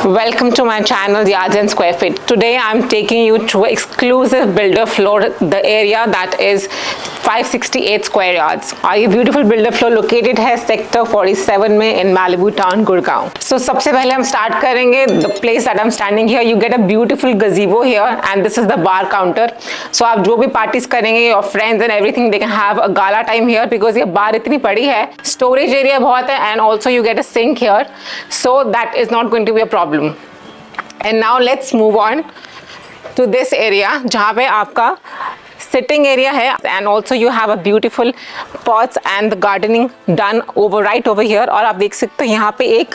Welcome to my channel Yards and Square Feet. Today I'm taking you to exclusive builder floor, the area that is 568 square yards. और ये beautiful builder floor located है sector 47 में in Malibu Town, Gurgaon. So सबसे पहले हम start करेंगे the place that I'm standing here. You get a beautiful gazebo here and this is the bar counter. So आप जो भी parties करेंगे, your friends and everything, they can have a gala time here because ये bar इतनी बड़ी है, storage area बहुत है and also you get a sink here. So that is not going to be a problem. And now let's move on to this area जहाँ पे आपका sitting area है and also you have a beautiful pots and the gardening done over right over here. और आप देख सकते हैं यहाँ पे एक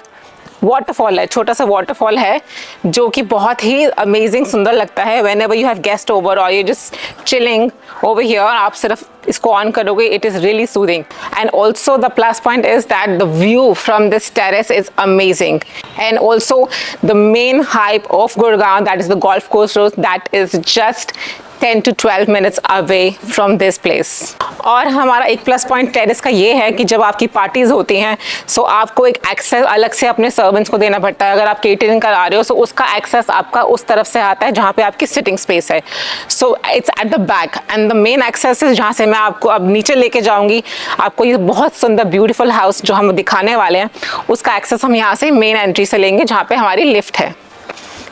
waterfall है, छोटा सा waterfall है जो कि बहुत ही amazing सुंदर लगता है. Whenever you have guest over or you're just chilling over here, आप सिर्फ इसको on करोगे, it is really soothing. And also the plus point is that the view from this terrace is amazing. And also the main hype of Gurgaon, that is the golf course road, that is just 10 to 12 minutes away from this place. और हमारा एक plus point terrace का ये है कि जब आपकी parties होती हैं सो आपको एक एक्सेस अलग से अपने सर्वेंट्स को देना पड़ता है. अगर आप केटरिंग करा रहे हो सो उसका एक्सेस आपका उस तरफ से आता है जहाँ पे आपकी सिटिंग स्पेस है. So it's at the back and the main access जहाँ से मैं आपको अब नीचे लेके जाऊँगी. आपको ये बहुत सुंदर ब्यूटीफुल हाउस जो हम दिखाने वाले हैं उसका एक्सेस हम यहाँ से मेन एंट्री से लेंगे जहाँ पे हमारी लिफ्ट है.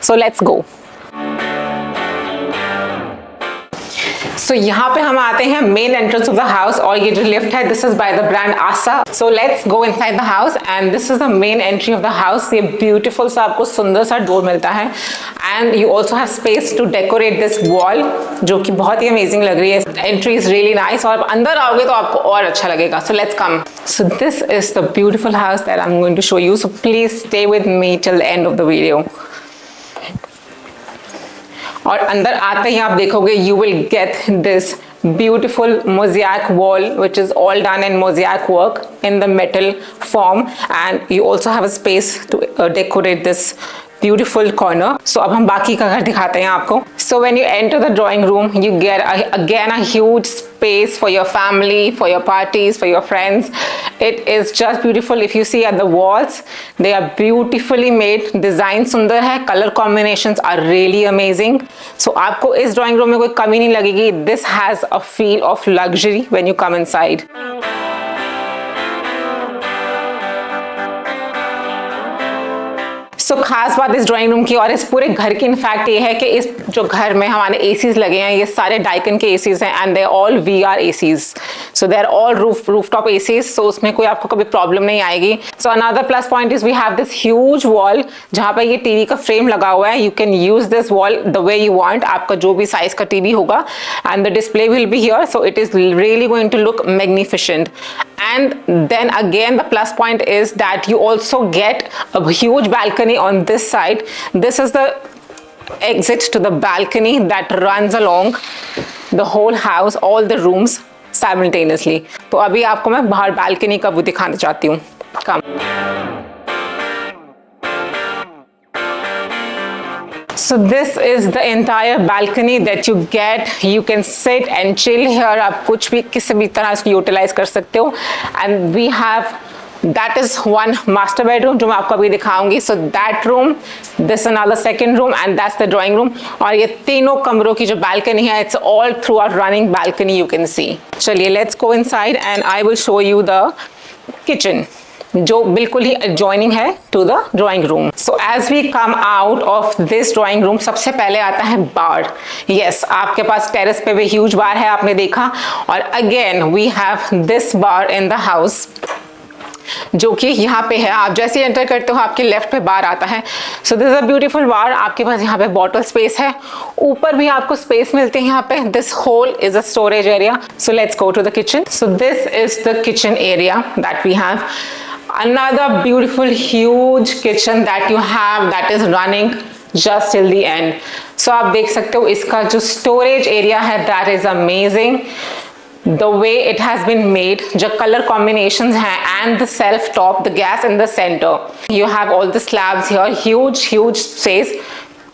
So let's go. So यहाँ पे हम आते हैं main entrance of the house और ये जो लिफ्ट है this is by the brand Assa. So let's go inside the house and this is the main entry of the house. ये ब्यूटीफुल सा आपको सुंदर सा डोर मिलता है and you also have space to decorate this wall जो कि बहुत ही अमेजिंग लग रही है. एंट्री इज रियली नाइस और अंदर आओगे तो आपको और अच्छा लगेगा. So let's come. So this is the beautiful house that I am going to show you. So please stay with me till the end of the video. और अंदर आते ही आप देखोगे you will get this beautiful mosaic wall which is all done in mosaic work in the metal form and you also have a space to decorate this beautiful corner. So अब हम बाकी का घर दिखाते हैं आपको. So when you enter the drawing room you get again a huge space for your family, for your parties, for your friends. It is just beautiful. If you see at the walls they are beautifully made. Design सुंदर है, color combinations are really amazing. So आपको इस drawing room में कोई कमी नहीं लगेगी. This has a feel of luxury when you come inside. सो खास बात इस ड्राइंग रूम की और इस पूरे घर की इनफैक्ट ये है कि इस जो घर में हमारे एसीज लगे हैं ये सारे डाइकन के एसीज हैं and they all VR ACs. So they are all rooftop ACs. So उसमें कोई आपको कभी प्रॉब्लम नहीं आएगी. So another plus point is we have this huge wall जहाँ पर ये टीवी का फ्रेम लगा हुआ है. You can use this wall the way you want. आपका जो भी साइज का टीवी होगा and the display will be here. So it is really going to look magnificent. And then again the plus point is that you also get a huge balcony on this side. This is the exit to the balcony that runs along the whole house, all the rooms simultaneously. तो अभी आपको मैं बाहर balcony का वो दिखाना चाहती हूँ. Come. So this is the entire balcony that you get. You can sit and chill here. आप कुछ भी किसी भी तरह इसको यूटिलाइज कर सकते हो. And we have that is one master bedroom जो मैं आपको अभी दिखाऊंगी. So that room, this another second room and that's the drawing room. और ये तीनों कमरों की जो balcony है it's all through a running balcony you can see. चलिए let's go inside and I will show you the kitchen. जो बिल्कुल ही एडजॉइनिंग है to the drawing room. So as we come out of this drawing room, सबसे पहले आता है बार। Yes, आपके पास टेरेस पे भी ह्यूज बार है, आपने देखा। और again we have this bar in the house, जो कि यहाँ पे है। आप जैसे एंटर करते हो आपके लेफ्ट पे बार आता है। So this is a beautiful bar. आपके पास यहाँ पे बॉटल स्पेस है, ऊपर भी आपको स्पेस मिलती है यहाँ पे। This whole is a storage area. So let's go to the kitchen. So this is the kitchen area that we have. Another beautiful huge kitchen that you have that is running just till the end. So आप देख सकते हो इसका जो storage area है that is amazing. The way it has been made, जो color combinations हैं and the self top, the gas in the center. You have all the slabs here, huge space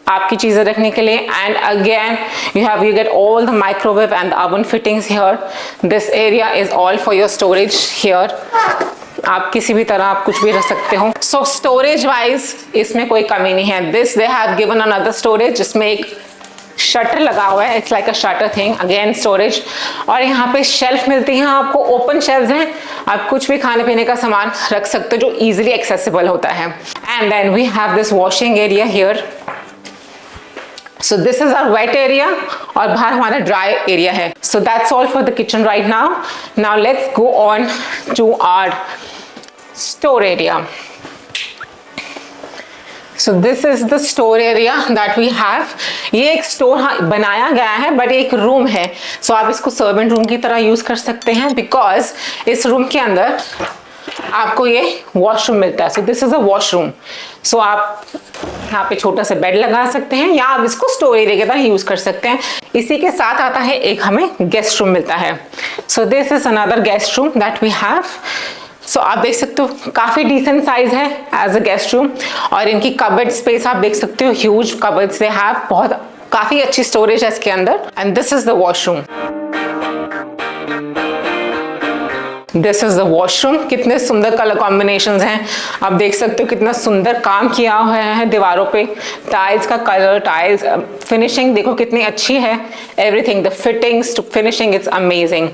आपकी चीजें रखने के लिए। And again you get all the microwave and the oven fittings here. This area is all for your storage here. आप किसी भी तरह आप कुछ भी रख सकते हो। सो स्टोरेज वाइज इसमें कोई कमी नहीं है। This they have given another storage जिसमें एक शटर लगा हुआ है, it's like a shutter thing, again storage. और यहाँ पे शेल्फ मिलती हैं आपको, ओपन शेल्फ हैं, आप कुछ भी खाने पीने का सामान रख सकते हो जो इजिली एक्सेसिबल होता है। And then we have this washing area here. So this is our wet area और बाहर हमारा dry area है। So that's all for the kitchen right now. Now let's go on to our store area. So this is the store area that we have. ये एक store बनाया गया है but एक रूम है। So आप इसको सर्वेंट रूम की तरह यूज कर सकते हैं बिकॉज इस रूम के अंदर आपको ये वॉशरूम मिलता है। So this is a washroom. So आप यहाँ पे छोटा सा बेड लगा सकते हैं या आप इसको स्टोर एरिया की तरह यूज कर सकते हैं। इसी के साथ आता है एक हमें गेस्ट रूम मिलता है। So this is another guest room that we have. So आप देख सकते हो काफी डिसेंट साइज है एज अ गेस्ट रूम। और इनकी कबर्ड स्पेस आप देख सकते हो, ह्यूज कबर्ड्स दे हैव, बहुत काफी अच्छी स्टोरेज है इसके अंदर। And this is the washroom. This is the washroom. कितने सुंदर कलर कॉम्बिनेशंस हैं, आप देख सकते हो कितना सुंदर काम किया हुआ है दीवारों पे। टाइल्स का कलर, टाइल्स फिनिशिंग देखो कितनी अच्छी है। Everything, the fittings to finishing, it's amazing.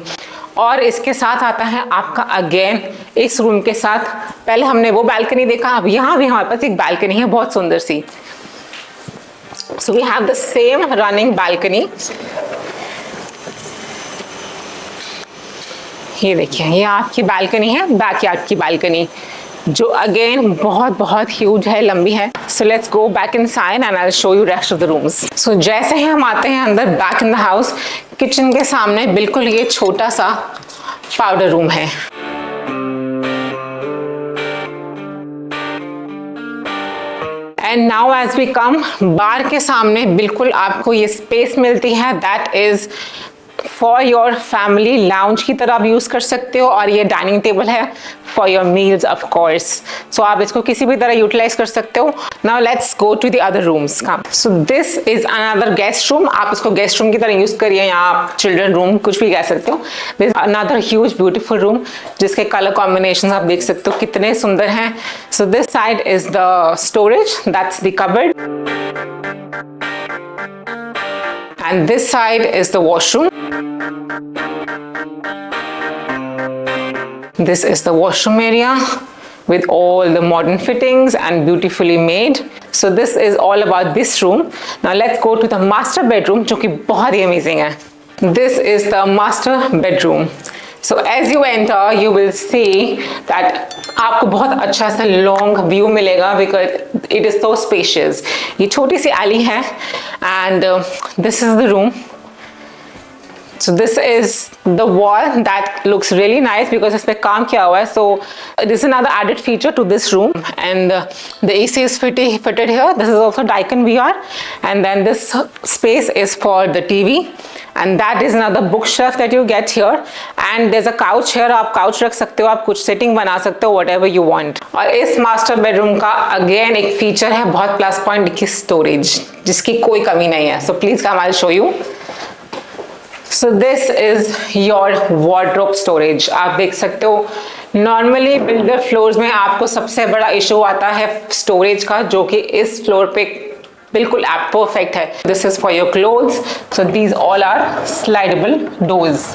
और इसके साथ आता है आपका अगेन इस रूम के साथ, पहले हमने वो बालकनी देखा, अब यहाँ भी हमारे पास एक बालकनी है बहुत सुंदर सी। So we have the same running balcony. ये देखिए, ये आपकी बालकनी है, बैकयार्ड की बालकनी, जो अगेन बहुत ह्यूज है, लंबी है। So let's go back inside and I will show you rest of the rooms. So जैसे ही हम आते हैं अंदर back in the house, kitchen के सामने बिल्कुल ये छोटा सा पाउडर रूम है। And now as we come, bar के सामने बिल्कुल आपको ये स्पेस मिलती है that is for your family lounge की तरह आप यूज कर सकते हो। और ये डाइनिंग टेबल है for your meals of course. So आप इसको किसी भी तरह यूटिलाइज कर सकते हो। Now let's go to the other rooms. So this is another guest room. आप इसको गेस्ट रूम की तरह यूज करिए या आप चिल्ड्रन रूम कुछ भी कह सकते हो। This another huge beautiful room जिसके कलर कॉम्बिनेशन आप देख सकते हो कितने सुंदर हैं। So this side is the storage, that's the cupboard, and this side is the washroom. This is the washroom area with all the modern fittings and beautifully made. So this is all about this room. Now let's go to the master bedroom, जो कि बहुत ही amazing है. This is the master bedroom. So as you enter, you will see that आपको बहुत अच्छा सा long view मिलेगा because it is so spacious. ये छोटी सी alley है and this is the room. So this is the wall that looks really nice because इस पे काम किया हुआ है. So this is another added feature to this room, and the AC is fitted here. This is also Daikin VR, and then this space is for the TV, and that is another bookshelf that you get here. And there's a couch here. आप couch रख सकते हो, आप कुछ setting बना सकते हो, whatever you want. और इस master bedroom का again एक feature है बहुत plus point की storage, जिसकी कोई कमी नहीं है. So please come, I'll show you. So this is your wardrobe storage. आप देख सकते हो नॉर्मली बिल्डर फ्लोर्स में आपको सबसे बड़ा इशू आता है स्टोरेज का, जो कि इस फ्लोर पे बिल्कुल आप परफेक्ट है. This is for your clothes. So these all are slidable doors.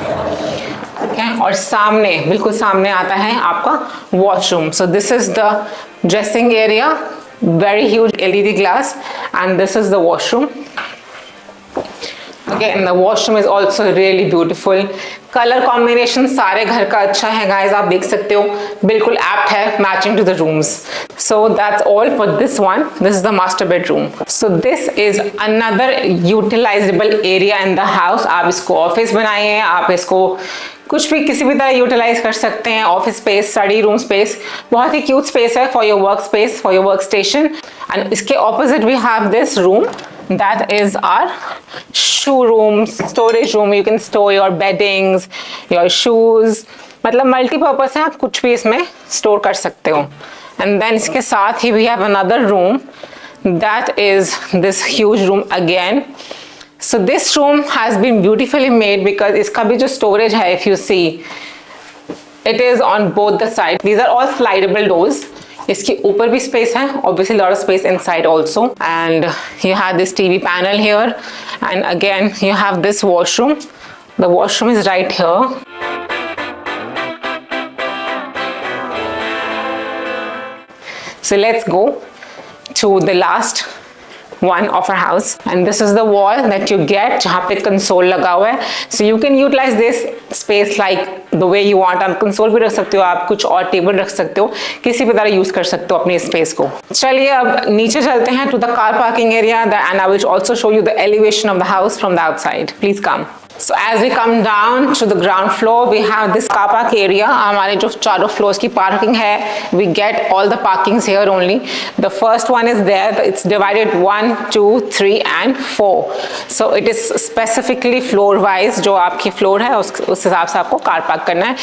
ठीक है, और सामने बिल्कुल सामने आता है आपका washroom. So this is the dressing area, very huge LED glass, and this is the washroom. Again, the washroom is also really beautiful. Colour combination सारे घर का अच्छा है गाइस, आप देख सकते हो, बिल्कुल एप्ट है, matching to the rooms. So that's all for this one. This is the master bedroom. So this is another utilisable area in the house. आप इसको ऑफिस बनाइए, आप इसको कुछ भी किसी भी तरह यूटिलाइज कर सकते हैं. Office space, study room space, बहुत ही क्यूट स्पेस है for your work space, for your work station. And इसके opposite we have this room, that is our shoe room, storage room. You can store your beddings, your shoes. मतलब multi-purpose है, आप कुछ भी इसमें store कर सकते हो. And then इसके साथ ही we have another room, that is this huge room again. So this room has been beautifully made because इसका भी जो storage है, if you see, it is on both the sides. These are all slidable doors. इसके ऊपर भी space है, obviously lot of space inside also, and you have this TV panel here, and again you have this washroom. The washroom is right here. So let's go to the last one of our house, and this is the wall that you get जहाँ पे console लगा हुआ है. So you can utilize this space like the way you want. आप console भी रख सकते हो, आप कुछ और टेबल रख सकते हो, किसी भी तरह यूज कर सकते हो अपने स्पेस को. चलिए अब नीचे चलते हैं to the car parking area, and I will also show you the elevation of the house from the outside. Please come. So as we come down to the ground floor, we have this car park area. हमारे जो चारों floors की parking है, we get all the parkings here only. The first one is there. It's divided 1, 2, 3 and 4. So it is specifically floor wise. जो आपकी floor है उस हिसाब से आपको car park करना है.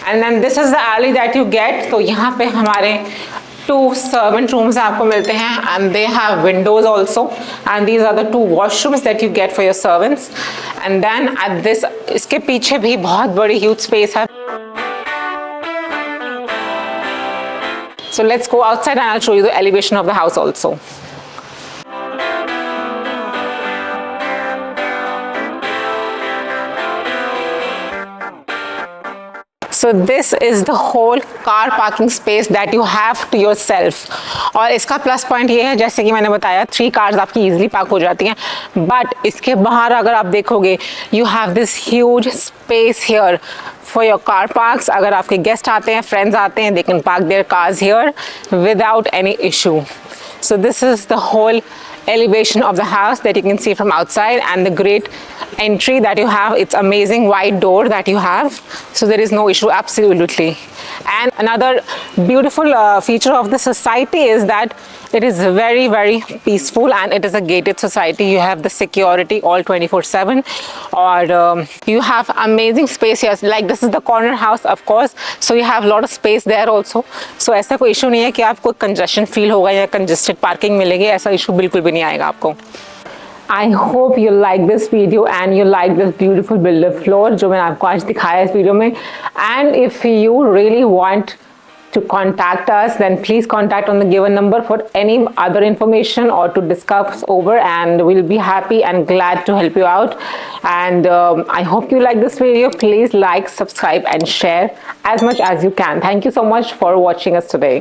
And then this is the alley that you get. तो यहाँ पे हमारे 2 servant rooms आपको मिलते हैं, and they have windows also, and these are the 2 washrooms that you get for your servants. And then at this, इसके पीछे भी बहुत बड़ी huge space है. So let's go outside and I'll show you the elevation of the house also. So this is the whole car parking space that you have to yourself. और इसका plus point ये है, जैसे कि मैंने बताया, 3 cars आपकी इजीली पार्क हो जाती हैं. बट इसके बाहर अगर आप देखोगे, you have this huge space here for your car parks. अगर आपके गेस्ट आते हैं, फ्रेंड्स आते हैं, they can park their cars here without any issue. So this is the whole elevation of the house that you can see from outside, and the great entry that you have. It's amazing wide door that you have, so there is no issue absolutely. And another beautiful feature of the society is that it is very, very peaceful, and it is a gated society. You have the security all 24/7, or you have amazing space here. Like this is the corner house, of course, so you have a lot of space there also. So ऐसा कोई issue नहीं है कि आपको congestion feel होगा या congested parking मिलेगी, ऐसा issue बिल्कुल भी नहीं आएगा आपको. I hope you like this video and you like this beautiful builder floor जो मैंने आपको आज दिखाया इस वीडियो में. And if you really want to contact us, then please contact on the given number for any other information or to discuss over, and we'll be happy and glad to help you out. And I hope you like this video. Please like, subscribe and share as much as you can. Thank you so much for watching us today.